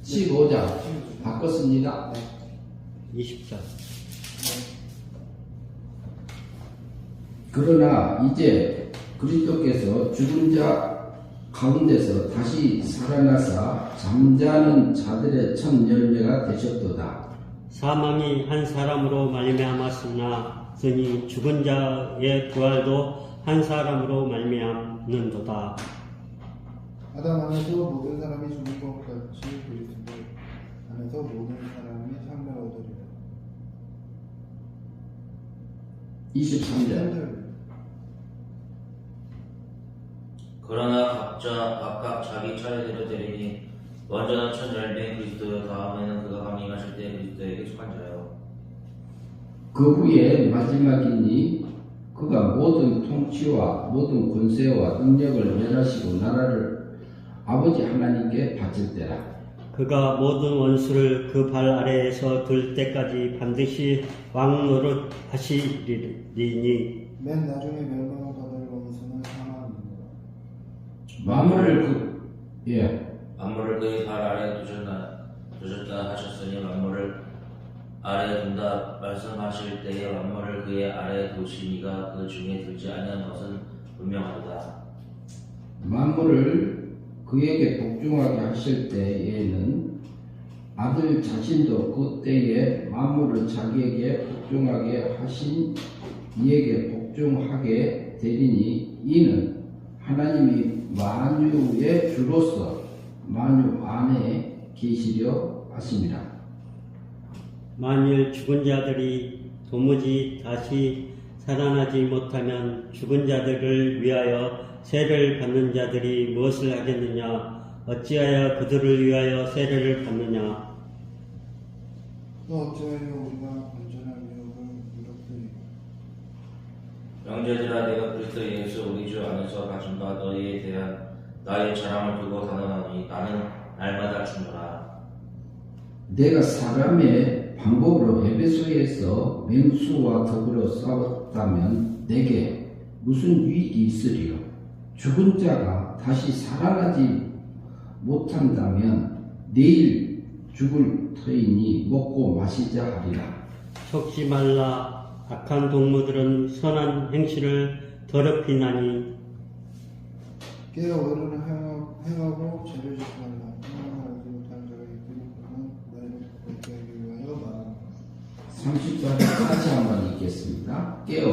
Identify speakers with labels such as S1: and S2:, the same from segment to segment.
S1: 15장 바꿨습니다.
S2: 20장.
S1: 그러나 이제 그리스도께서 죽은 자 가운데서 다시 살아나사 잠자는 자들의 첫 열매가 되셨도다.
S2: 사망이 한 사람으로 말미암았으니 죽은 자의 부활도 한 사람으로 말미암는도다.
S3: 아담 안에서 모든 사람이 죽을 것 같이 그리스도 안에서 모든 사람이 삶을 얻으리라.
S1: 23절.
S4: 그러나 각각 자기 차례대로 되리니 먼저는 첫 열매 그리스도요 다음에는 그가 강림하실 때 그리스도에게 속한 자요.
S1: 그 후에 마지막이니 그가 모든 통치와 모든 권세와 능력을 멸하시고 나라를 아버지 하나님께 바칠 때라.
S2: 그가 모든 원수를 그 발 아래에서 둘 때까지 반드시 왕 노릇 하시리니
S3: 맨 나중에 멸망을 받을 원수는 사망입니다.
S1: 만물을
S4: 만물을 그의 발 아래에 두셨다 하셨으니 만물을 아래에 둔다 말씀하실 때에 만물을 그의 아래에 두시니가 그 중에 들지 아니한 것은 분명하도다.
S1: 만물을 그에게 복종하게 하실 때에는 아들 자신도 그 때에 만물을 자기에게 복종하게 하신 이에게 복종하게 되리니 이는 하나님이 만유의 주로서 만유 안에 계시려 하심이라.
S2: 만일 죽은 자들이 도무지 다시 살아나지 못하면 죽은 자들을 위하여 세례를 받는 자들이 무엇을 하겠느냐? 어찌하여 그들을 위하여 세례를 받느냐?
S3: 또 어찌하여 우리가 건전한 유업을 누렸으리까.
S4: 형제들아 내가 그리스도 예수 우리 주 안에서 가진 바 너희에 대한 나의 자랑을 두고 단언하노니 나는 날마다 죽노라.
S1: 내가 사람의 방법으로 에베소에서 맹수와 더불어 싸웠다면 내게 무슨 유익이 있으리요? 죽은 자가 다시 살아나지 못한다면 내일 죽을 터이니 먹고 마시자 하리라.
S2: 속지 말라. 악한 동무들은 선한 행실을 더럽히나니
S3: 깨어 의를 행하고 죄를 짓지 말라. 하나님을 알지 못하는 자가 있으니 그는 너희를 걷게 하기 위하여 말한다.
S1: 34절 다시 한번 읽겠습니다. 깨어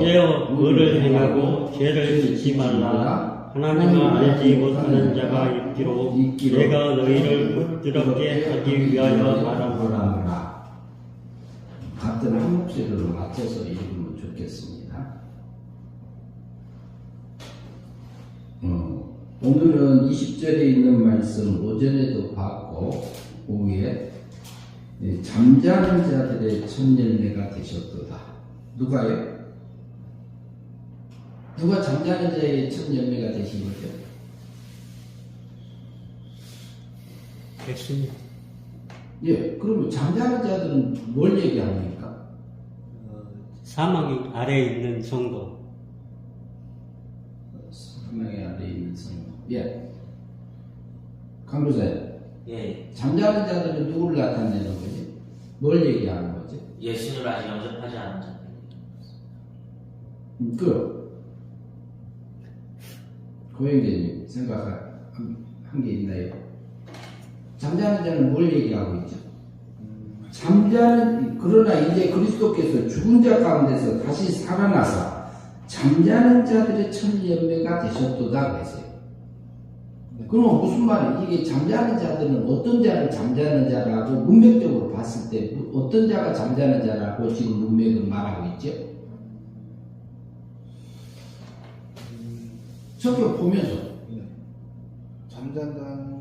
S2: 의를 행하고 죄를 짓지 말라. 하나님을 알지 못하는 자가 있기로 내가 너희를 붙들게 하기 위하여 말하노라.
S1: 같은 한 목소리로 맞춰서 읽으면 좋겠습니다. 오늘은 20절에 있는 말씀 오전에도 봤고 오후에 잠자는 자들의 첫 열매가 되셨도다. 누가요? 누가 잠자는 자의 첫 열매가 되신 거죠?
S2: 백신
S1: 예, 그러면 잠자는 자들은 뭘 얘기합니까?
S2: 사망이 아래에 있는 성도.
S1: 사망의 아래에 있는 성도. 예. 강도사님,
S4: 예,
S1: 잠자는 자들은 누구를 나타내는 거지? 뭘 얘기하는 거지?
S4: 예수님을 아직 영접하지 않은 자들.
S1: 고영재님 생각한 게 있나요? 잠자는 자는 뭘 얘기하고 있죠? 그러나 이제 그리스도께서 죽은 자 가운데서 다시 살아나서 잠자는 자들의 첫 열매가 되셨도다 그랬어요. 그럼 무슨 말이에요? 이게 잠자는 자들은 어떤 자를 잠자는 자라고 문맥적으로 봤을 때 어떤 자가 잠자는 자라고 지금 문맥을 말하고 있죠? 성경 보면서
S3: 잠잔다는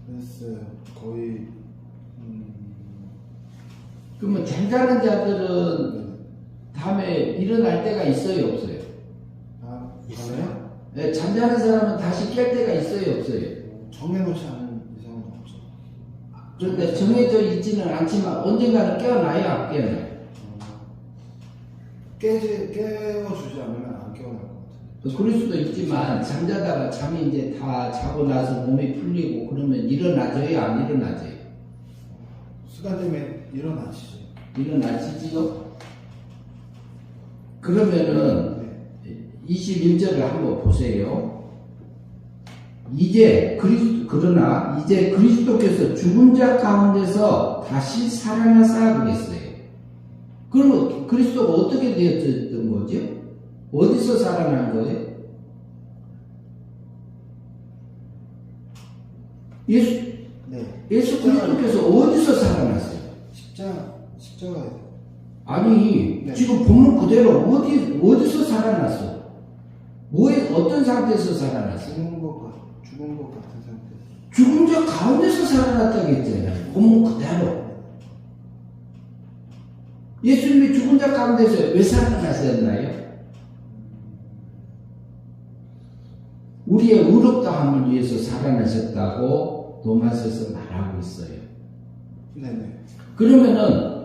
S3: 글쎄요 거의
S1: 그러면 잠자는 자들은 다음에 일어날 때가 있어요 없어요?
S3: 있어요?
S1: 네, 잠자는 사람은 다시 깰 때가 있어요 없어요?
S3: 정해놓지 않은 이상은 없죠.
S1: 그런데 정해져 있지는 않지만 언젠가는 깨어나요 안 깨어나요?
S3: 깨워주지 않으면 안 깨어날 것 같아요.
S1: 그럴 수도 있지만 잠자다가 잠이 이제 다 자고 나서 몸이 풀리고 그러면 일어나져요? 안 일어나져요?
S3: 시간 되면 일어나시죠.
S1: 일어나시지요? 그러면은 21절을 한번 보세요. 그러나 이제 그리스도께서 죽은 자 가운데서 다시 살아나사 그랬어요. 그러면 그리스도가 어떻게 되었던 거죠? 어디서 살아난 거예요? 예수 그리스도께서 어디서 살아났어요?
S3: 십자가에서.
S1: 아니,
S3: 네.
S1: 지금 본문 그대로 어디서 살아났어? 어떤 상태에서 살아났어?
S3: 죽은 것 같은 상태.
S1: 죽은 자 가운데서 살아났다고 했잖아요. 본문 그대로. 예수님이 죽은 자 가운데서 왜 살아나셨나요? 우리의 의롭다함을 위해서 살아나셨다고 로마서에서 말하고 있어요.
S3: 네네.
S1: 그러면은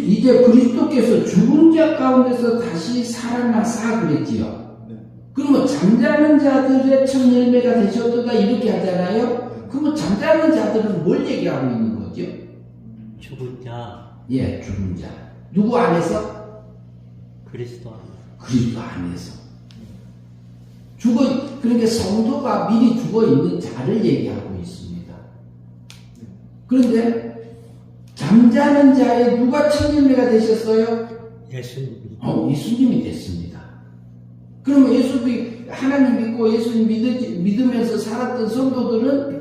S1: 이제 그리스도께서 죽은 자 가운데서 다시 살아나사 그랬지요.
S3: 네.
S1: 그러면 잠자는 자들의 첫 열매가 되셨도다 이렇게 하잖아요. 그러면 잠자는 자들은 뭘 얘기하고 있는 거죠?
S2: 죽은 자
S1: 예, 죽은 자. 누구 안에서?
S2: 그리스도 안에.
S1: 그리스도 안에서. 그러니까 성도가 미리 죽어 있는 자를 얘기하고 있습니다. 그런데 잠자는 자에 누가 첫 열매가 되셨어요?
S2: 예수님이.
S1: 예수님이 됐습니다. 그러면 예수님이 하나님 믿고 예수님 믿으면서 살았던 성도들은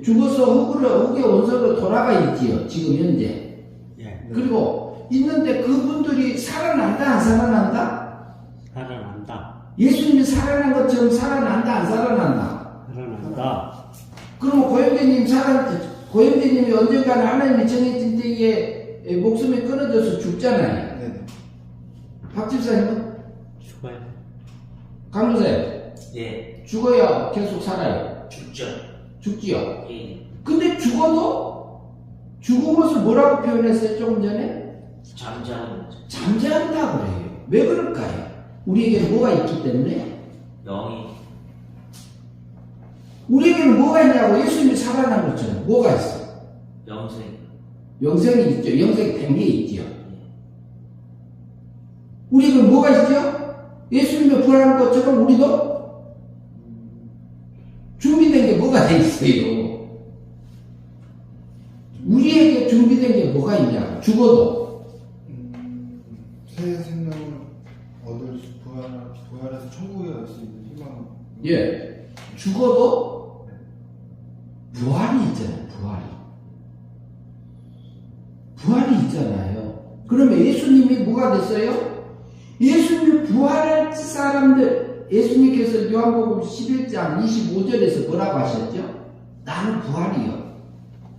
S1: 죽어서 흙의 원석으로 돌아가 있지요. 지금 현재.
S2: 예.
S1: 그리고 있는데 그분들이 살아난다 안 살아난다?
S2: 살아난다.
S1: 예수님이 살아난 것처럼 살아난다 안 살아난다?
S2: 살아난다.
S1: 그러면 고영대님이 언젠가는 하나님이 정해진 때에 목숨이 끊어져서 죽잖아요.
S3: 네네.
S1: 박 집사님은?
S2: 죽어요.
S1: 강도사님
S4: 예,
S1: 죽어야 계속 살아요.
S4: 죽죠.
S1: 죽지요.
S4: 예,
S1: 근데 죽어도 죽은 것을 뭐라고 표현했어요? 조금 전에?
S4: 잠자는 거죠.
S1: 잠잠한다 그래요. 왜 그럴까요? 우리에게 뭐가 있기 때문에?
S4: 영이
S1: 우리에게는 뭐가 있냐고 예수님이 살아난 것처럼 뭐가 있어?
S4: 영생.
S1: 영생이 있죠. 영생이 된 게 있죠. 우리에게는 뭐가 있죠? 예수님이 부활한 것처럼 우리도 준비된 게 뭐가 돼 있어요? 우리에게 준비된 게 뭐가 있냐고. 죽어도.
S3: 새 생명을 얻을 수, 부활해서 천국에 갈 수 있는 희망.
S1: 예. 죽어도 부활이 있잖아요. 부활이 있잖아요. 그러면 예수님이 뭐가 됐어요? 예수님이 부활할 사람들, 예수님께서 요한복음 11장 25절에서 뭐라고 하셨죠? 나는 부활이요.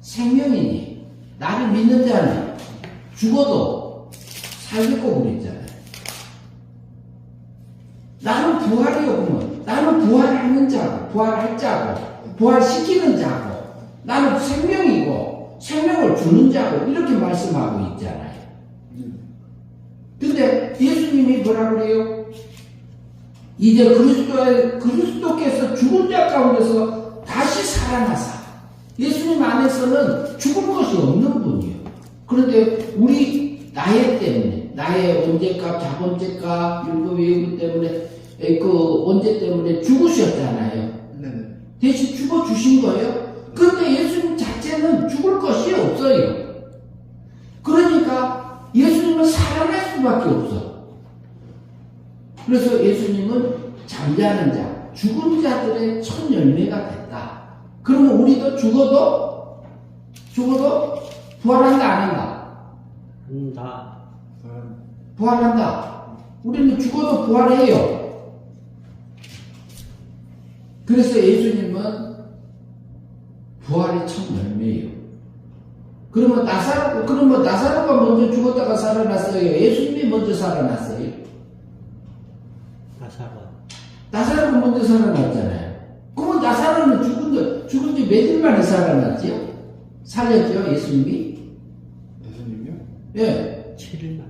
S1: 생명이니. 나를 믿는 자는 죽어도 살겠고 그랬잖아요. 나는 부활이요. 그러면 나는 부활하는 자고, 부활할 자고, 부활시키는 자고, 나는 생명이고, 생명을 주는 자고, 이렇게 말씀하고 있잖아요. 근데 예수님이 뭐라 그래요? 이제 그리스도께서 죽은 자 가운데서 다시 살아나사. 예수님 안에서는 죽을 것이 없는 분이에요. 그런데 나의 때문에, 나의 원죄값, 자본죄값, 율법외구 때문에, 그 원죄 때문에 죽으셨잖아요.
S3: 네네.
S1: 대신 죽어주신 거예요. 그런데 예수님 자체는 죽을 것이 없어요. 그러니까 예수님은 살아날 수밖에 없어. 그래서 예수님은 잠자는 자, 죽은 자들의 첫 열매가 됐다. 그러면 우리도 죽어도 부활한다 안 한다?
S2: 한다.
S1: 부활한다. 우리는 죽어도 부활해요. 그래서 예수님은 부활의 첫 열매예요. 그러면 나사로가 먼저 죽었다가 살아났어요. 예수님이 먼저 살아났어요. 나사로가 먼저 살아났잖아요. 그러면 나사로는 죽은 지 며칠 만에 살아났지요? 살렸죠, 예수님이?
S3: 예수님이요?
S1: 예.
S2: 7일 만에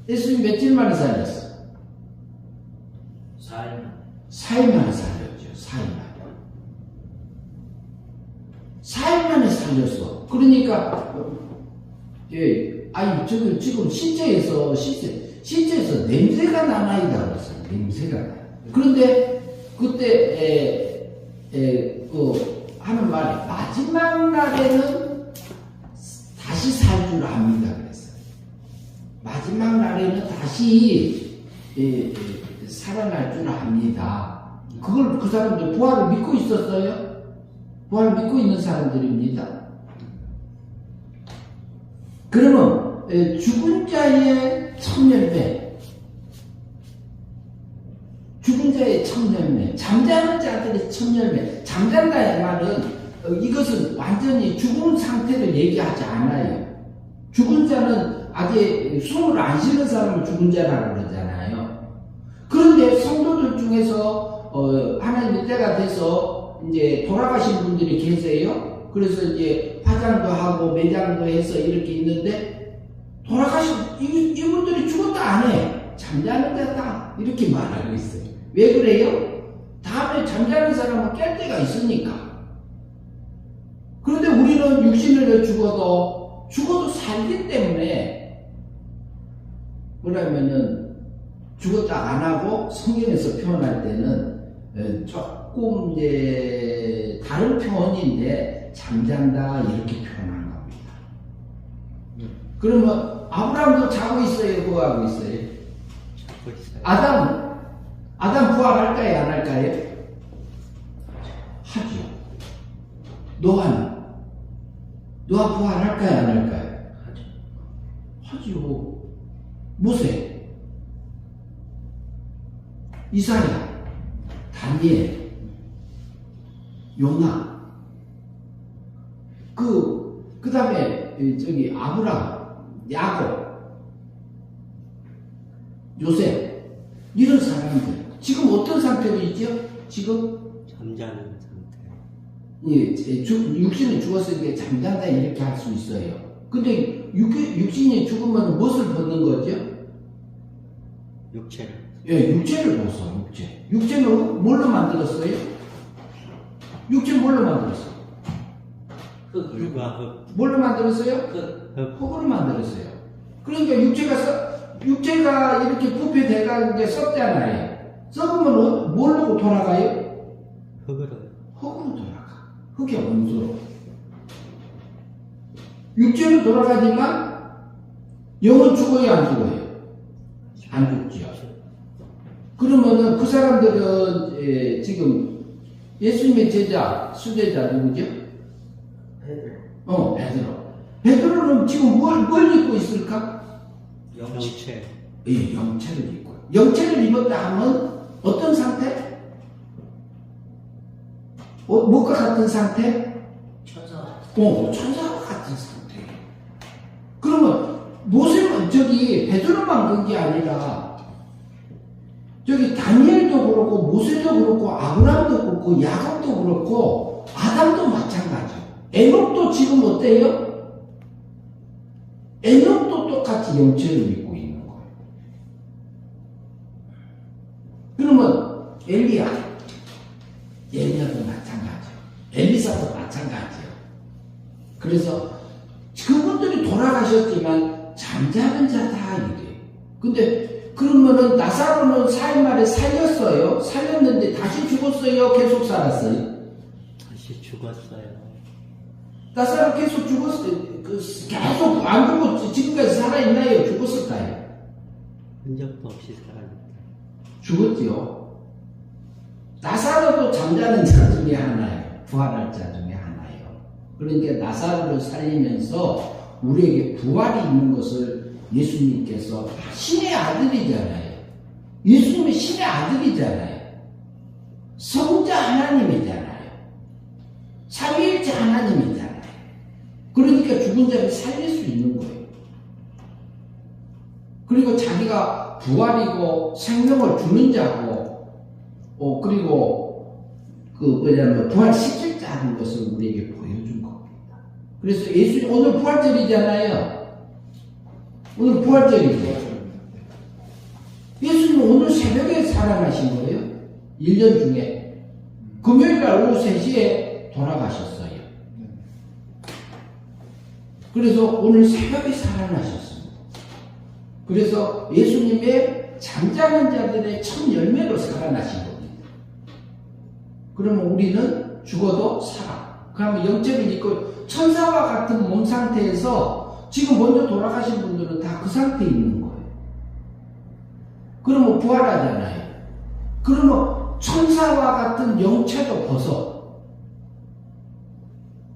S1: 예수님 며칠 만에 살렸어? 4일 만에 살렸죠. 4일 만에. 4일 만에 살렸어. 그러니까 아니 지금 신체에서 냄새가 나나이다 그랬어요. 냄새가 나. 그런데 그때 하는 말이 마지막 날에는 다시 살 줄 압니다 그랬어요. 마지막 날에는 다시 살아날 줄 압니다. 그걸 그 사람들 부활을 믿고 있었어요. 부활을 믿고 있는 사람들입니다. 그러면 죽은 자의 천열매, 죽은 자의 천열매, 잠자는 자들의 천열매. 잠잔다의 말은 이것은 완전히 죽은 상태를 얘기하지 않아요. 죽은 자는 아직 숨을 안 쉬는 사람을 죽은 자라고 그러잖아요. 그런데 성도들 중에서 하나님의 때가 돼서 이제 돌아가신 분들이 계세요. 그래서 이제 화장도 하고 매장도 해서 이렇게 있는데 돌아가신 이분들이 죽었다 안 해. 잠자는 자다 이렇게 말하고 있어요. 왜 그래요? 다음에 잠자는 사람은 깰 때가 있으니까. 그런데 우리는 육신을 죽어도 살기 때문에 뭐냐면은 죽었다 안 하고 성경에서 표현할 때는 조금 이제 다른 표현인데 잠잔다 이렇게 표현한 겁니다. 그러면 아브라함도 자고 있어요, 뭐 하고 있어요?
S2: 자고 있어요.
S1: 아담 부활할까요, 안 할까요? 하죠. 노아 부활할까요, 안 할까요? 하죠. 모세, 이사야, 다니엘, 요나, 그 다음에 아브라함, 야곱, 요셉, 이런 사람들 지금 어떤 상태로 있죠? 지금
S2: 잠자는 상태.
S1: 육신이 죽었으니까 잠잔다 이렇게 할 수 있어요. 근데 육신이 죽으면 무엇을 벗는 거죠?
S2: 육체를.
S1: 예, 육체를 벗어. 육체는 뭘로 만들었어요? 육체 뭘로 만들었어요?
S2: 물과 흙.
S1: 뭘로 만들었어요? 흙으로 만들었어요. 그러니까 육체가 이렇게 부패돼가 이제 썩잖아요. 썩으면 뭘로 돌아가요?
S2: 흙으로
S1: 돌아가. 흙의 원소로. 육체로 돌아가지만 영은 죽어요, 안 죽어요? 안 죽죠. 그러면은 그 사람들은 지금 예수님의 제자, 수제자 누구죠? 베드로. 베드로는 지금 뭘 입고 있을까?
S2: 영체.
S1: 예, 영체를 입고. 영체를 입었다 하면 어떤 상태? 뭐가 같은 상태? 천사와 같은 상태. 그러면 베드로만 그런 게 아니라 다니엘도 그렇고 모세도 그렇고 아브라함도 그렇고 야곱도 그렇고 아담도 마찬가지. 에녹도 지금 어때요? 에녹도 똑같이 영체를 입고 있는 거예요. 그러면 엘리야도 마찬가지요. 엘리사도 마찬가지요. 그래서 그분들이 돌아가셨지만 잠자는 자다 이래요. 근데 그러면은 나사로는 4일 만에 살렸어요. 살렸는데 다시 죽었어요. 계속 살았어요.
S2: 다시 죽었어요.
S1: 나사로 계속 죽었어요. 계속 안 죽었지. 지금까지 살아있나요? 죽었을까요?
S2: 흔적도 없이 살아있다.
S1: 죽었지요. 나사로도 잠자는 자 중에 하나예요. 부활할 자 중에 하나예요. 그러니까 나사로를 살리면서 우리에게 부활이 있는 것을 예수님께서 신의 아들이잖아요. 예수님은 신의 아들이잖아요. 성자 하나님이잖아요. 삼위일체 하나님이잖아요. 그러니까 죽은 자를 살릴 수 있는 거예요. 그리고 자기가 부활이고 생명을 주는 자고, 그리고 부활시킬 자라는 것을 우리에게 보여준 겁니다. 그래서 오늘 부활절이잖아요. 오늘 부활절이죠. 예수님 오늘 새벽에 살아나신 거예요. 1년 중에. 금요일날 오후 3시에 돌아가셨어요. 그래서 오늘 새벽에 살아나셨습니다. 그래서 예수님의 잠자는 자들의 첫 열매로 살아나신 겁니다. 그러면 우리는 죽어도 살아. 그러면 영체를 입고 천사와 같은 몸 상태에서 지금 먼저 돌아가신 분들은 다 그 상태에 있는 거예요. 그러면 부활하잖아요. 그러면 천사와 같은 영체도 벗어.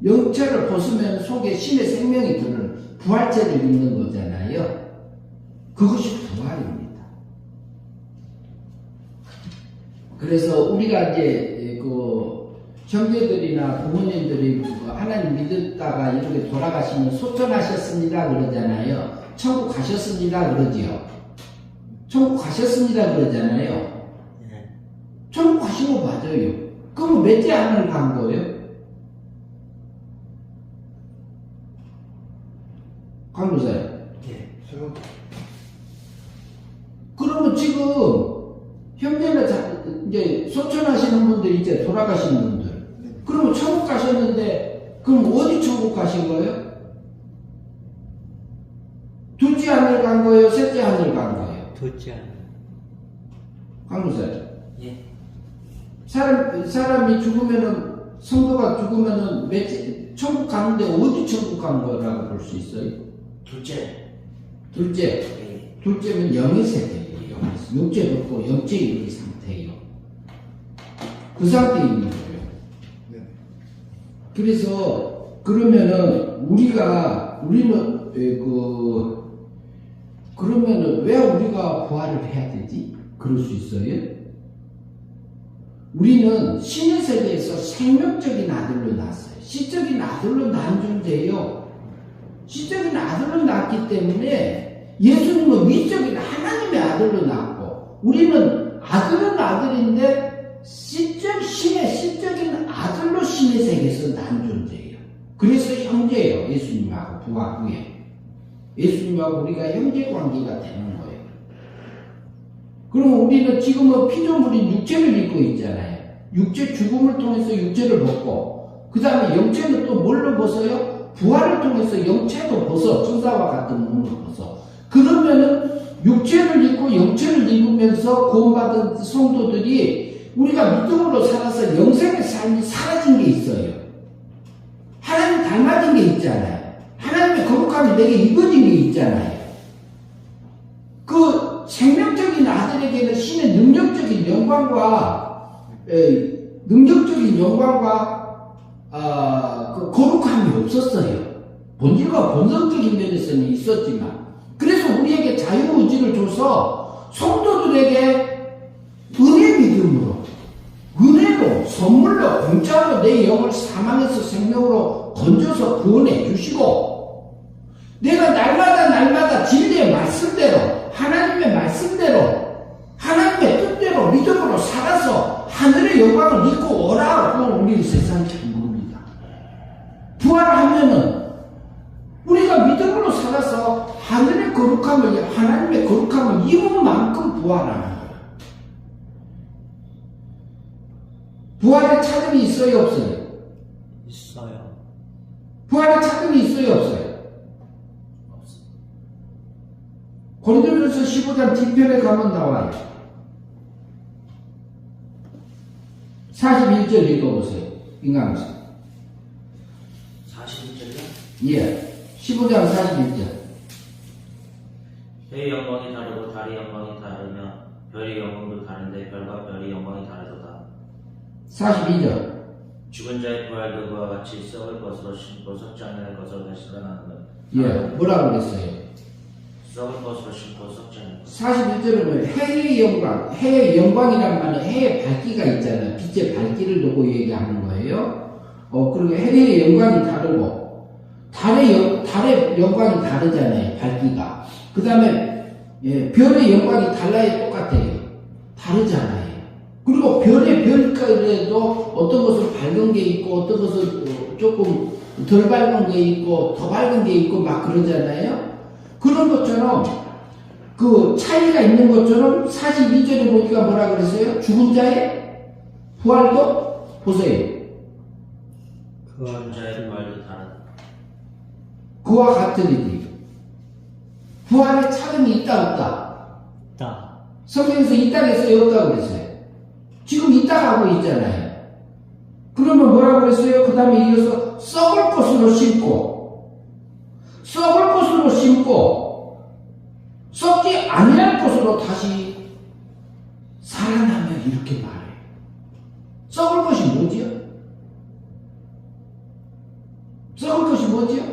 S1: 영체를 벗으면 속에 신의 생명이 드는 부활체를 입는 거잖아요. 그것이 부활입니다. 그래서 우리가 이제 그 형제들이나 부모님들이 하나님 믿었다가 이렇게 돌아가시면 소천하셨습니다 그러잖아요. 천국 가셨습니다 그러지요. 천국 가셨습니다 그러잖아요. 천국 가신 거 맞아요. 그럼 몇째 하늘 간 거예요? 강도사님.
S3: 저
S1: 그러면 지금 형제나 이제 소천하시는 분들 이제 돌아가시는 분들. 그러면 천국 가셨는데 그럼 어디 천국 가신 거예요? 둘째 하늘 간 거예요? 셋째 하늘 간 거예요?
S2: 둘째 하늘.
S1: 강도사님.
S4: 예.
S1: 사람이 죽으면은 성도가 죽으면은 천국 가는데 어디 천국 간 거라고 볼 수 있어요?
S4: 둘째.
S1: 둘째.
S4: 예.
S1: 둘째는 영의 세계예요. 육체 없고 영체 있는 상태예요. 그 상태에 있는 거예요.
S3: 네.
S1: 그래서 그러면은 우리는 그러면은 왜 우리가 부활을 해야 되지? 그럴 수 있어요? 우리는 신의 세계에서 생명적인 아들로 낳았어요. 시적인 아들로 낳은 존재예요. 시적인 아들로 낳았기 때문에 예수님은 위적인 하나님의 아들로 낳았고 우리는 아들은 아들인데 신의 시적인 아들로 신의 세계에서 낳은 존재예요. 그래서 형제예요. 예수님하고 부활 후에. 예수님하고 우리가 형제 관계가 되는 거예요. 그럼 우리는 지금은 피조물인 육체를 입고 있잖아요. 육체 죽음을 통해서 육체를 벗고 그 다음에 영체는 또 뭘로 벗어요? 부활을 통해서 영체도 벗어. 천사와 같은 몸을 벗어. 그러면은 육체를 입고 영체를 입으면서 구원받은 성도들이 우리가 믿음으로 살아서 영생의 삶이 사라진 게 있어요. 하나님 닮아진 게 있잖아요. 하나님의 거룩함이 내게 입어진 게 있잖아요. 그 생명적인 아들에게는 신의 능력적인 영광과 그 거룩함이 없었어요. 본질과 본성적인 면에서는 있었지만 그래서 우리에게 자유의지를 줘서 성도들에게 은혜 믿음으로 은혜로 선물로 공짜로 내 영을 사망에서 생명으로 건져서 구원해 주시고 내가 날마다 진리의 말씀대로 하나님의 말씀대로 하나님의 뜻대로 믿음으로 살아서 하늘의 영광을 입고 오라고 우리 세상에 물습니다. 부활하면은 우리가 믿음으로 살아서 하늘의 거룩함을 하나님의 거룩함을 입은 만큼 부활하는 거예요. 부활의 차등이 있어요 없어요?
S2: 있어요.
S1: 부활의 차등이 있어요 없어요? 고린도전서 15장 뒤편에 가면 나와요. 41절 읽어보세요. 인강에서.
S4: 41절이요?
S1: 예. 15장 41절.
S4: 해의 영광이 다르고 달의 영광이 다르며 별의 영광도 다른데 별과 별의 영광이 다르도다.
S1: 42절.
S4: 죽은 자의 부활도 그와 같이 썩을 것으로 심고 썩지 않을 것으로 다시 살아나는 것.
S1: 예. 뭐라고 그랬어요?
S4: 썩을 것으로 심고 썩지 않을 것.
S1: 41절은 해의 영광. 해의 영광이란 말은 해의 밝기가 있잖아요. 빛의 밝기를 두고 얘기하는 거예요. 그리고 해의 영광이 다르고 달의 영광이 다르잖아요. 밝기가. 그 다음에 별의 영광이 달라야 똑같아요. 다르잖아요. 그리고 별의 별깔에도 어떤 것은 밝은 게 있고 어떤 것은 조금 덜 밝은 게 있고 더 밝은 게 있고 막 그러잖아요. 그런 것처럼 그 차이가 있는 것처럼 42절에 보니까 뭐라 그랬어요? 죽은 자의 부활도 보세요.
S2: 그와
S4: 자의 말도 다르다.
S1: 그와 같으리니 부활의 차등이 있다 없다?
S2: 있다.
S1: 성경에서 있다 그랬어요? 없다 그랬어요? 지금 있다 하고 있잖아요. 그러면 뭐라 그랬어요? 그 다음에 이어서 썩을 것으로 심고 썩을 것으로 심고 썩지 아니할 것으로 다시 살아나며 이렇게 말해요. 썩을 것이 뭐지요? 썩을 것이 뭐지요?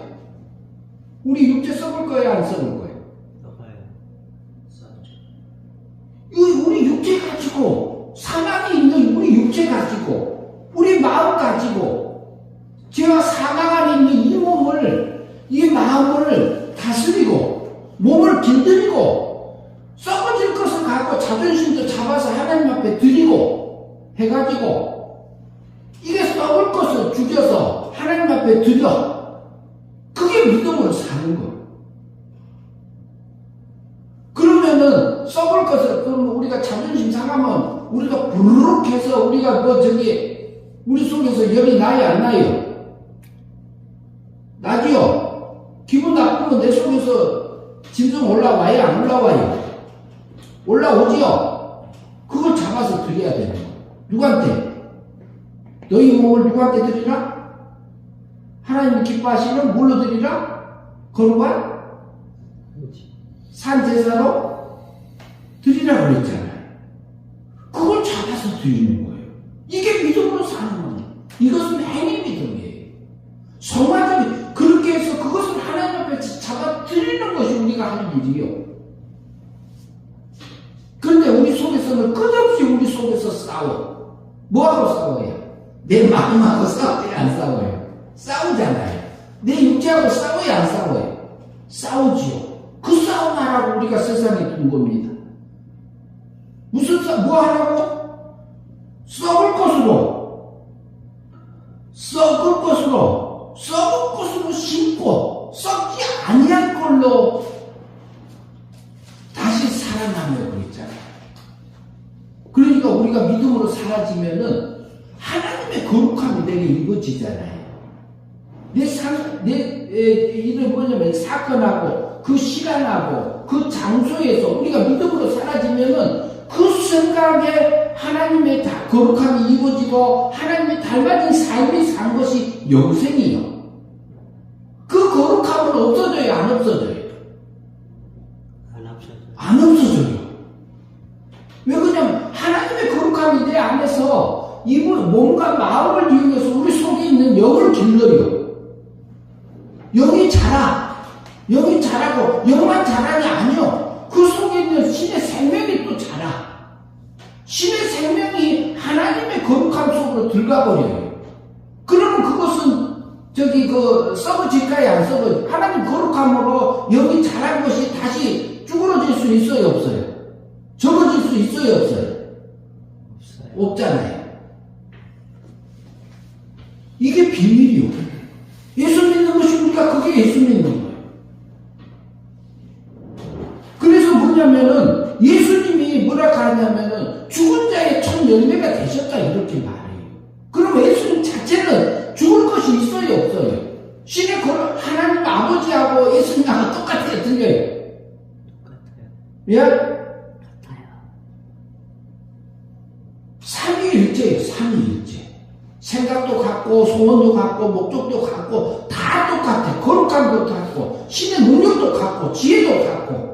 S1: 우리 육체 썩을 거예요? 안 썩을 거예요?
S2: 썩어요.
S1: 우리 육체 가지고 사망이 있는 우리 육체 가지고 우리 마음 가지고 제가 사망 안에 있는 이 몸을 이 마음을 다스리고 몸을 길들이고 썩어질 것을 갖고 자존심도 잡아서 하나님 앞에 드리고 해가지고 이게 썩을 것을 죽여서 하나님 앞에 드려 그게 믿음으로 사는 거예요. 그러면은 썩을 것을 그럼 우리가 자존심 상하면 우리가 부르륵 해서 우리가 우리 속에서 열이 나요 안 나요? 나지요? 기분 나쁘면 내 속에서 짐승 올라와요 안 올라와요? 올라오지요? 그걸 잡아서 드려야 되는 거예요. 누구한테? 너희 몸을 누구한테 드리라? 하나님 기뻐하시는 뭘로 드리라? 거룩한 산제사로 드리라 그랬잖아요. 그걸 잡아서 드리는 거예요. 이게 믿음으로 사는 거예요. 이것은 행위 믿음이에요. 성화적인 그렇게 해서 그것을 하나님 앞에 잡아 드리는 것이 우리가 하는 일이요. 그런데 우리 속에서는 끝없이 우리 속에서 싸워. 뭐하고 싸워요? 내 마음하고 싸워요? 안 싸워요? 싸우잖아요. 내 육체하고 싸워요? 안 싸워요? 싸우지요. 그 싸움 하라고 우리가 세상에 둔 겁니다. 무슨 뭐 하라고? 썩을 것으로 심고 썩지 아니할 걸로 다시 살아나며 그랬잖아요. 그러니까 우리가 믿음으로 사라지면은 하나님의 거룩함이 내게 이루어지잖아요. 이를 뭐냐면 사건하고 그 시간하고 그 장소에서 우리가 믿음으로 사라지면은 그 순간에 하나님의 거룩함이 이루어지고 하나님의 닮아진 삶이 산 것이 영생이요. 그 거룩함은 없어져요? 안 없어져요? 안 없어져요. 왜 그러냐면 하나님의 거룩함이 내 안에서 몸과 마음을 이용해서 우리 속에 있는 영을 길러요. 영이 자라고 영만 자라냐? 아니요. 그 속에 있는 신의 생명이 또 자라. 신의 생명이 하나님의 거룩함 속으로 들어가버려요. 그러면 그것은 썩어질까요? 안 썩어요? 하나님 거룩함으로 영이 자란 것이 다시 쭈그러질 수 있어요? 없어요? 적어질 수 있어요? 없어요? 없잖아요. 이게 비밀이요. 예수 믿는 것이 우리가 그게 예수 믿는 거예요. 그래서 뭐냐면은 예수님이 뭐라 하냐면은 죽은 자의 첫 열매가 되셨다 이렇게 말해요. 그럼 예수님 자체는 죽을 것이 있어요? 없어요? 신의 하나님 아버지하고 예수님하고 똑같아요? 틀려요?
S2: 똑같아요.
S1: 예?
S2: 같아요.
S1: 삼위일체예요. 삼위일체. 생각도 같고 소원도 같고 목적도 같고 다 똑같아. 거룩함도 같고 신의 능력도 같고 지혜도 같고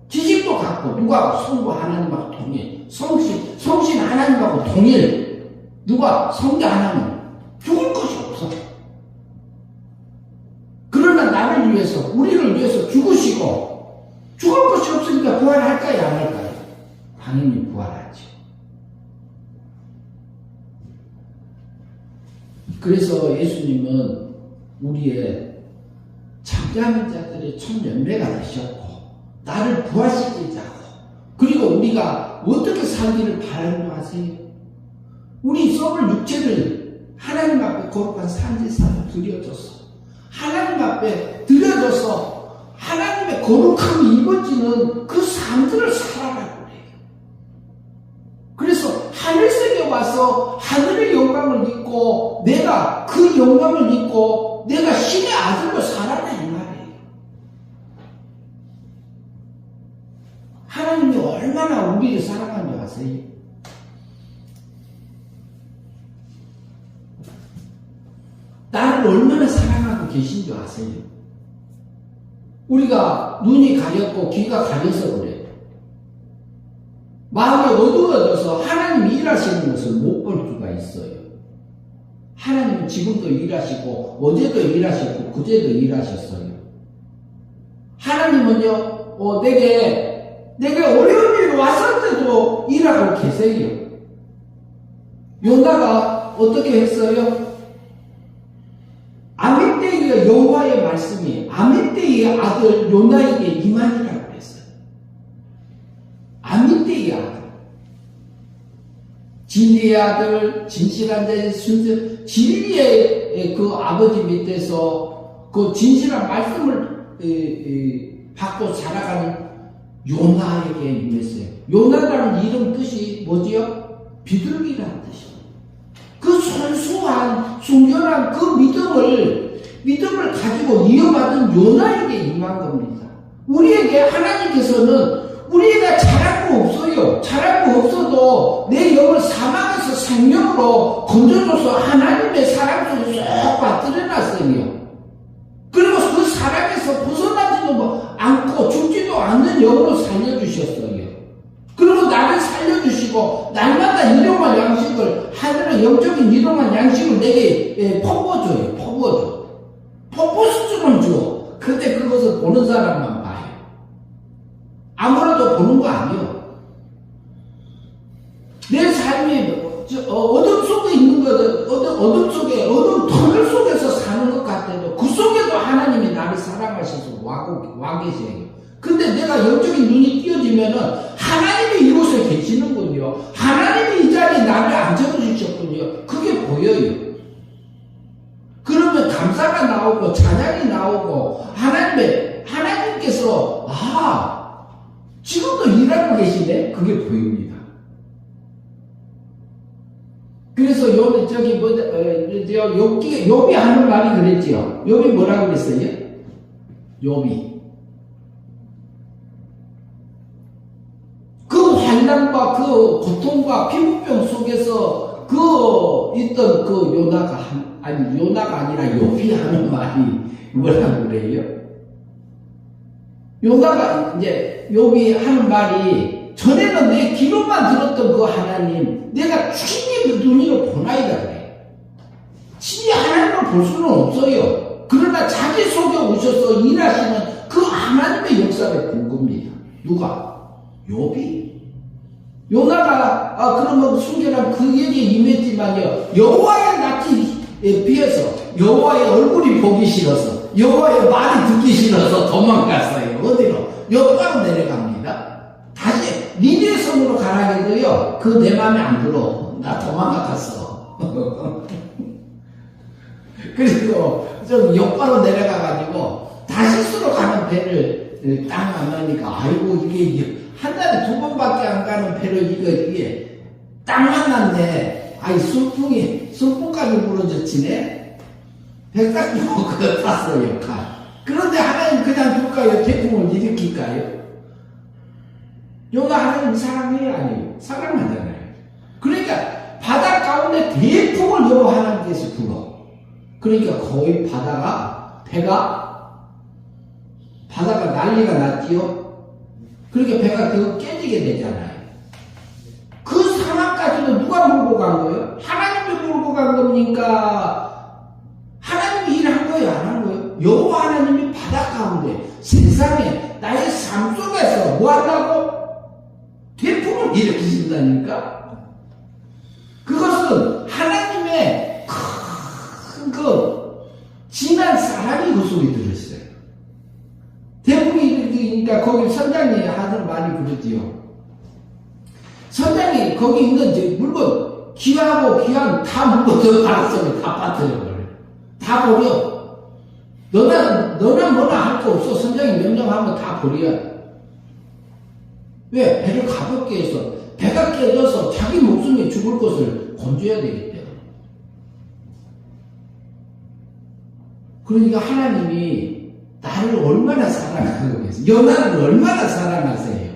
S1: 지식도 같고 누가 성부 하나님하고 동일 성신 하나님하고 동일 누가 성자 하나님 죽을 것이 없어. 그러나 나를 위해서 우리를 위해서 죽으시고 죽을 것이 없으니까 부활할까요? 안 할까요? 당연히 부활하죠. 그래서 예수님은 우리의 잠자는 자들의 첫 열매가 되셨고 나를 부활시키자고 그리고 우리가 어떻게 살기를 바라는 거 아세요? 우리 썩을 육체를 하나님 앞에 거룩한 산제사로 드려줘서 하나님 앞에 드려줘서 하나님의 거룩함이 입어지는 그 삶들 영감을 입고 내가 그 영감을 입고 내가 신의 아들로 살아라 이 말이에요. 하나님이 얼마나 우리를 사랑한 줄 아세요? 나를 얼마나 사랑하고 계신 줄 아세요? 우리가 눈이 가렸고 귀가 가려서 그래요. 마음이 어두워져서 하나님이 일하시는 것을 못 볼 수가 있어요. 하나님은 지금도 일하시고 어제도 일하셨고 그제도 일하셨어요. 하나님은요 내게 어려운 일이 왔을 때도 일하고 계세요. 요나가 어떻게 했어요? 아미떼의 여호와의 말씀이 아미떼의 아들 요나에게 임하니라고 했어요. 아미떼의 아들, 진리의 아들, 진실한 자, 순수, 진리의 그 아버지 밑에서 그 진실한 말씀을 받고 살아가는 요나에게 임했어요. 요나라는 이름 뜻이 뭐지요? 비둘기라는 뜻이에요. 그 순수한 순결한 그 믿음을 가지고 이어받은 요나에게 임한 겁니다. 우리에게 하나님께서는 우리가 잘할 거 없어요. 잘할 거 없어도 내 영을 사망에서 생명으로 건져줘서 하나님의 사랑 속에 쏙 빠뜨려놨어요. 그리고 그 사랑에서 벗어나지도 않고 죽지도 않는 영으로 살려주셨어요. 그리고 나를 살려주시고 날마다 일용할 양식을 하늘의 영적인 일용할 양식을 내게 퍼부어줘요. 퍼부어처럼 줘. 그때 그것을 보는 사람만 봐요. 아무래도 보는 거 아니에요. 내 삶이 어둠 속에 있는 거든 어둠 속에 어둠 터널 속에서 사는 것 같아도 그 속에도 하나님이 나를 사랑하셔서 와 계세요. 근데 내가 영적인 눈이 띄어지면은 하나님이 이곳에 계시는군요. 하나님이 이 자리에 나를 앉혀주셨군요. 그게 보여요. 그러면 감사가 나오고 찬양이 나오고 하나님께서 지금도 일하고 계시네. 그게 보입니다. 그래서 욥이 하는 말이 그랬지요. 욥이 뭐라고 그랬어요? 욥이 그 환난과 그 고통과 피부병 속에서 있던 요나가 아니라 욥이 하는 말이 뭐라고 그래요? 요나가 이제 욥이 하는 말이 전에는 내 귀로만 들었던 그 하나님 내가 친히 눈으로 보나이다 그래. 친히 하나님을 볼 수는 없어요. 그러나 자기 속에 오셔서 일하시는 그 하나님의 역사를 본 겁니다. 누가? 욥이. 요나가 그러면 순결한 그에게 임했지만요 여호와의 낯에 비해서 여호와의 얼굴이 보기 싫어서 여호와의 말이 듣기 싫어서 도망갔어요. 어디로? 옆으로 내려갑니다. 다시 니네 성으로 가라 해도요 그 내 맘에 안 들어. 나 도망갔어. 그리고 좀 옆바로 내려가가지고 다시스로 가는 배를 딱 만나니까 아이고 이게 한 달에 2번밖에 안 가는 배를 이게 딱 만났네. 아이 순풍까지 부러졌지네. 백작도 그거 탔어요. 그런데 하나님 그냥 둘까요? 태풍을 일으킬까요? 요나 하나님 사랑해요? 아니에요? 사랑하잖아요. 그러니까 바다 가운데 대풍을 여호 하나님께서 불어. 그러니까 거의 바다가 난리가 났지요. 그렇게 배가 더 깨지게 되잖아요. 그 상황까지도 누가 몰고 간 거예요? 하나님이 몰고 간 겁니까? 하나님이 일한 거예요? 안 한 거예요? 여호와 하나님이 바다 가운데 세상에 나의 삶 속에서 뭐 한다고? 태풍을 일으키신다니까? 그것은 하나님의 큰 진한 사랑이 그 속에 들어있어요. 태풍이 일으키니까 거기 선장이 하는 말이 그러지요. 선장이 거기 있는 물건 귀하고 귀한 다 물건들 가능성을 다 빠뜨려버려요. 다 버려. 너나 뭐나 할 거 없어. 선장이 명령하면 다 버려. 왜? 배를 가볍게 해서 배가 깨져서 자기 목숨이 죽을 것을 건져야 되기 때문에. 그러니까 하나님이 나를 얼마나 사랑하고 계세요. 요나를 얼마나 사랑하세요.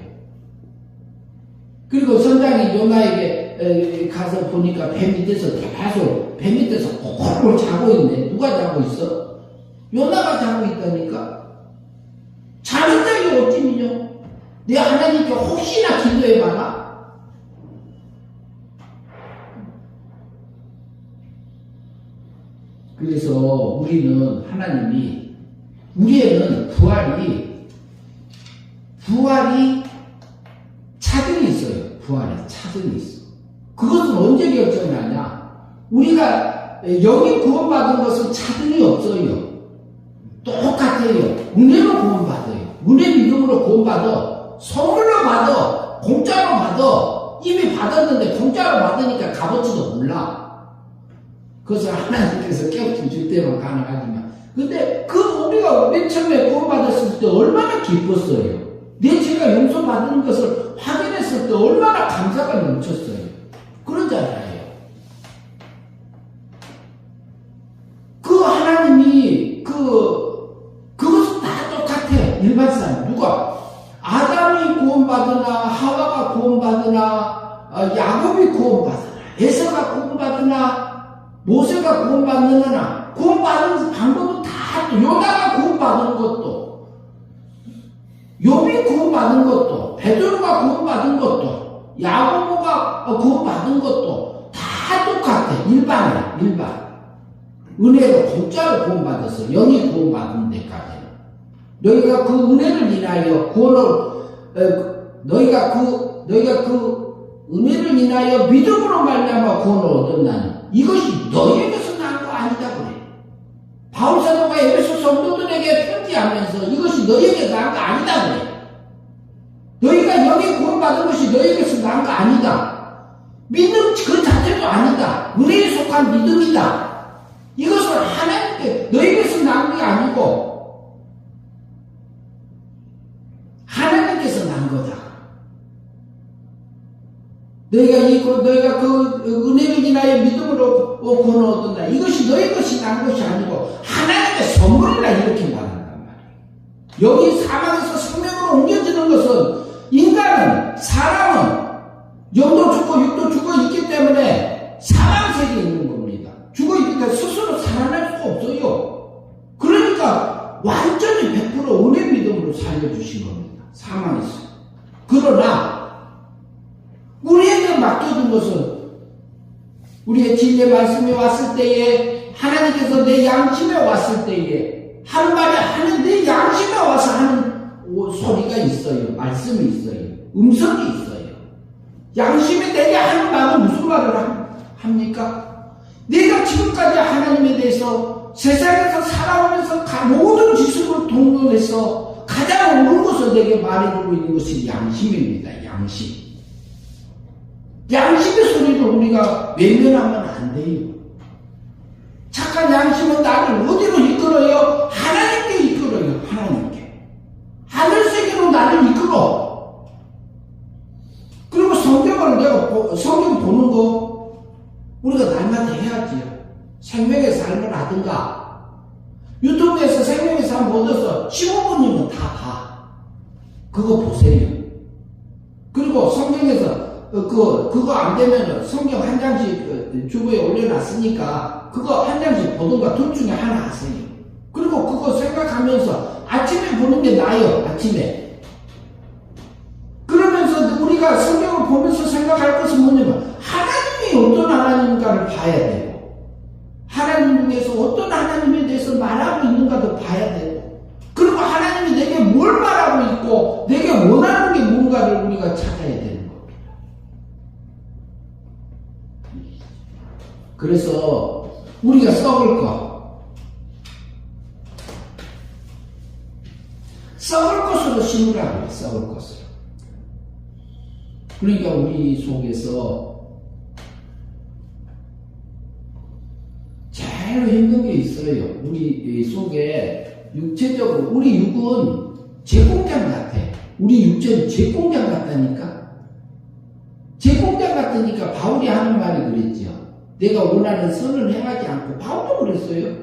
S1: 그리고 선장이 요나에게 가서 보니까 배 밑에서 계속 배 밑에서 콜콜 자고 있네. 누가 자고 있어? 요나가 자고 있다니까. 자는 자기 어찌미냐? 내 하나님께 혹시나 기도해봐라. 그래서 우리는 하나님이 우리에는 부활이 차등이 있어요. 부활에 차등이 있어. 그것은 언제 결정나냐? 우리가 여기 구원받은 것은 차등이 없어요. 똑같아요. 은혜로 구원받아요. 은혜 믿음으로 구원받아. 선물로 받아. 공짜로 받아. 이미 받았는데 공짜로 받으니까 값어치도 몰라. 그것을 하나님께서 깨우쳐 줄 때만 가능하지만. 근데 우리가 맨 처음에 구원받았을 때 얼마나 기뻤어요. 내 죄가 용서받는 것을 확인했을 때 얼마나 감사가 넘쳤어요. 그러잖아요. 그 하나님이 그것은 다 똑같아. 일반 사람. 누가? 아담이 구원받으나 하와가 구원받으나 야곱이 구원받으나 에서가 구원받으나 모세가 구원받느냐. 구원받는 방법은 다 요나가 구원받은 것도 욥이 구원받은 것도 베드로가 구원받은 것도 야고보가 구원받은 것도 다 똑같아. 일반 은혜로 공짜로 구원받았어. 영이 구원받은 데까지는 너희가 그 은혜를 인하여 너희가 그 은혜를 인하여 믿음으로 말미암아 구원을 얻었나니 이것이 너희에게서 난 거 아니다 그래. 바울 사도가 에베소 성도들에게 편지하면서 이것이 너희에게서 난 거 아니다 그래. 너희가 여기 구원받은 것이 너희에게서 난 거 아니다. 믿음 그 자체도 아니다. 은혜에 속한 믿음이다. 이것은 하나님께 너희에게서 난 게 아니고 하나님께서 난 거다. 너희가 그 은혜를 인하여 믿음으로 구원을 얻는다. 이것이 너희 것이 난 것이 아니고 하나님의 선물이라 이렇게 말한단 말이에요. 여기 사망에서 생명으로 옮겨지는 것은 사람은 영도 죽고 육도 죽어 있기 때문에 사망 세계에 있는 겁니다. 죽어 있기 때문에 스스로 살아날 수가 없어요. 그러니까 완전히 100% 은혜 믿음으로 살려주신 겁니다. 사망에서. 그러나 우리에게 맡겨둔 것은 우리의 진리의 말씀이 왔을 때에 하나님께서 내 양심에 왔을 때에 하는 말이 하는 내 양심에 와서 하는 소리가 있어요. 말씀이 있어요. 음성이 있어요. 양심이 내게 하는 말은 무슨 말을 합니까? 내가 지금까지 하나님에 대해서 세상에서 살아오면서 모든 지식으로 동원해서 가장 옳은 것을 내게 말해주고 있는 것이 양심입니다. 양심의 소리를 우리가 외면하면 안 돼요. 착한 양심은 나를 어디로 이끌어요? 하나님께 이끌어요. 하나님께. 하늘세계로 나를 이끌어. 그리고 성경 보는 거 우리가 날마다 해야지요. 생명의 삶을 하든가 유튜브에서 생명의 삶 얻어서 15분이면 다 봐. 그거 보세요. 그리고 성경에서 그거 안 되면은 성경 한 장씩 주부에 올려놨으니까 그거 한 장씩 보든가 둘 중에 하나 하세요. 그리고 그거 생각하면서 아침에 보는 게 나아요. 아침에. 그러면서 우리가 성경을 보면서 생각할 것은 뭐냐면 하나님이 어떤 하나님인가를 봐야 되고 하나님 중에서 어떤 하나님에 대해서 말하고 있는가도 봐야 되고 그리고 하나님이 내게 뭘 말하고 있고 내게 원하는 게 뭔가를 우리가 찾아야 되는 겁니다. 그래서 우리가 썩을 것으로 심으라고 해요. 썩을 것으로. 그러니까 우리 속에서 제일 힘든 게 있어요. 우리 속에 육체적으로 우리 육은 제공장 같아. 우리 육체는 제공장 같다니까. 제공장 같으니까 바울이 하는 말이 그랬죠. 내가 원하는 선을 행하지 않고 바울도 그랬어요.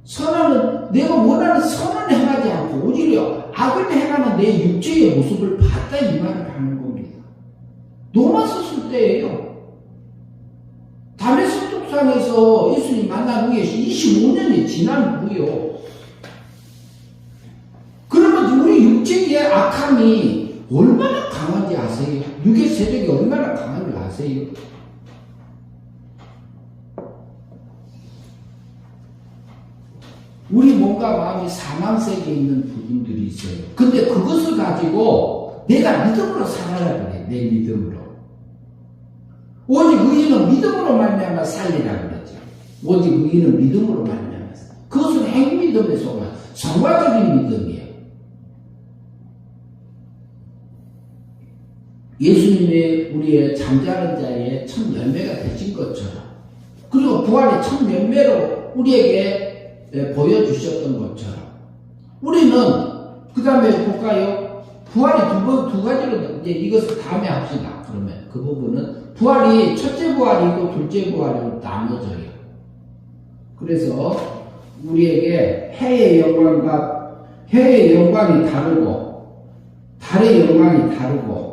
S1: 선언은 내가 원하는 선언을 행하지 않고 오히려 악을 행하는 내 육체의 모습을 봤다 이 말을 하는 겁니다. 노마 썼을 때예요. 담에색 독산에서 예수님 만난 후에 25년이 지난 후요. 그러면 우리 육체의 악함이 얼마나 강한지 아세요? 육의 세력이 얼마나 강한지 아세요? 우리 몸과 마음이 사망세계에 있는 부분들이 있어요. 근데 그것을 가지고 내가 믿음으로 살아라 그래. 내 믿음으로. 오직 의인은 믿음으로 말미암아 살리라 그러죠. 오직 의인은 믿음으로 말미암아. 그것은 행믿음에 속한 성과적인 믿음이에요. 예수님의 우리의 잠자는 자의 첫 열매가 되신 것처럼, 그리고 부활의 첫 열매로 우리에게 보여주셨던 것처럼, 우리는 그 다음에 볼까요? 부활이 두 가지로, 이제 이것을 다음에 합시다. 그러면 그 부분은 부활이 첫째 부활이고 둘째 부활이고 나눠져요. 그래서 우리에게 해의 영광이 다르고 달의 영광이 다르며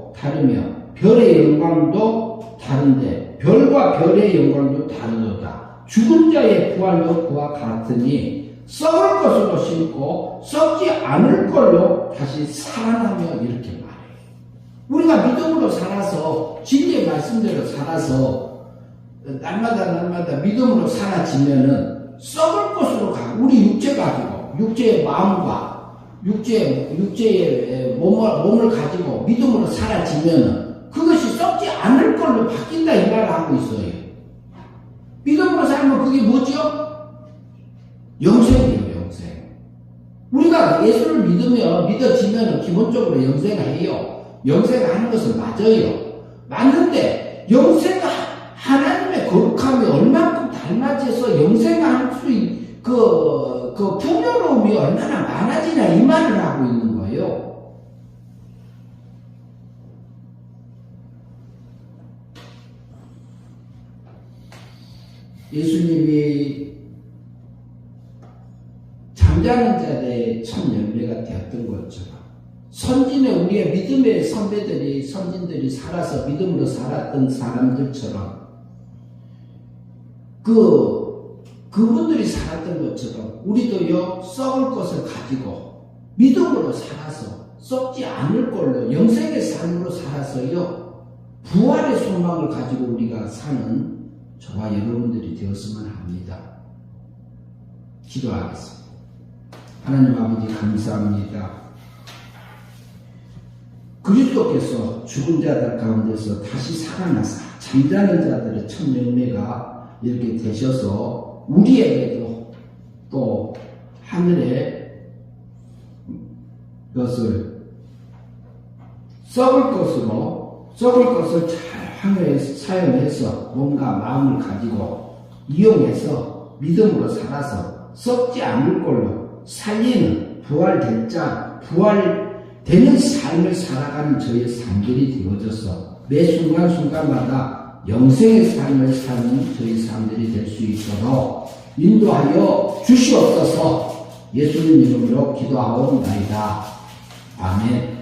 S1: 별의 영광도 다른데 별과 별의 영광도 다르도다. 죽은 자의 부활도 그와 같으니 썩을 것으로 심고 썩지 않을 걸로 다시 살아나며 이렇게 말해요. 우리가 믿음으로 살아서 진리의 말씀대로 살아서 날마다 믿음으로 살아지면은 썩을 것으로 가고 우리 육체 가지고 육체의 마음과 육체의 몸을 가지고 믿음으로 살아지면은 그것이 썩지 않을 걸로 바뀐다 이 말을 하고 있어요. 믿음으로 살면 그게 뭐죠? 영생이에요, 영생. 우리가 예수를 믿어지면 기본적으로 영생해요. 영생하는 것은 맞아요. 맞는데 하나님의 거룩함이 얼마큼 닮아져서 영생할 수 있는 그 풍요로움이 얼마나 많아지냐 이 말을 하고 있는 거예요. 예수님이 잠자는 자들의 첫 열매가 되었던 것처럼 선진의 우리의 믿음의 선진들이 살아서 믿음으로 살았던 사람들처럼 그분들이 살았던 것처럼 우리도요 썩을 것을 가지고 믿음으로 살아서 썩지 않을 걸로 영생의 삶으로 살아서요 부활의 소망을 가지고 우리가 사는 저와 여러분들이 되었으면 합니다. 기도하겠습니다. 하나님 아버지 감사합니다. 그리스도께서 죽은 자들 가운데서 다시 살아나사 잠자는 자들의 첫 열매가 이렇게 되셔서 우리에게도 또 하늘의 것을 썩을 것을 잘 사용해서 몸과 마음을 가지고 이용해서 믿음으로 살아서 썩지 않을 걸로 살리는 부활되는 삶을 살아가는 저의 삶들이 되어져서 매 순간순간마다 영생의 삶을 사는 저희 삶들이 될 수 있도록 인도하여 주시옵소서. 예수님 이름으로 기도하옵나이다. 아멘.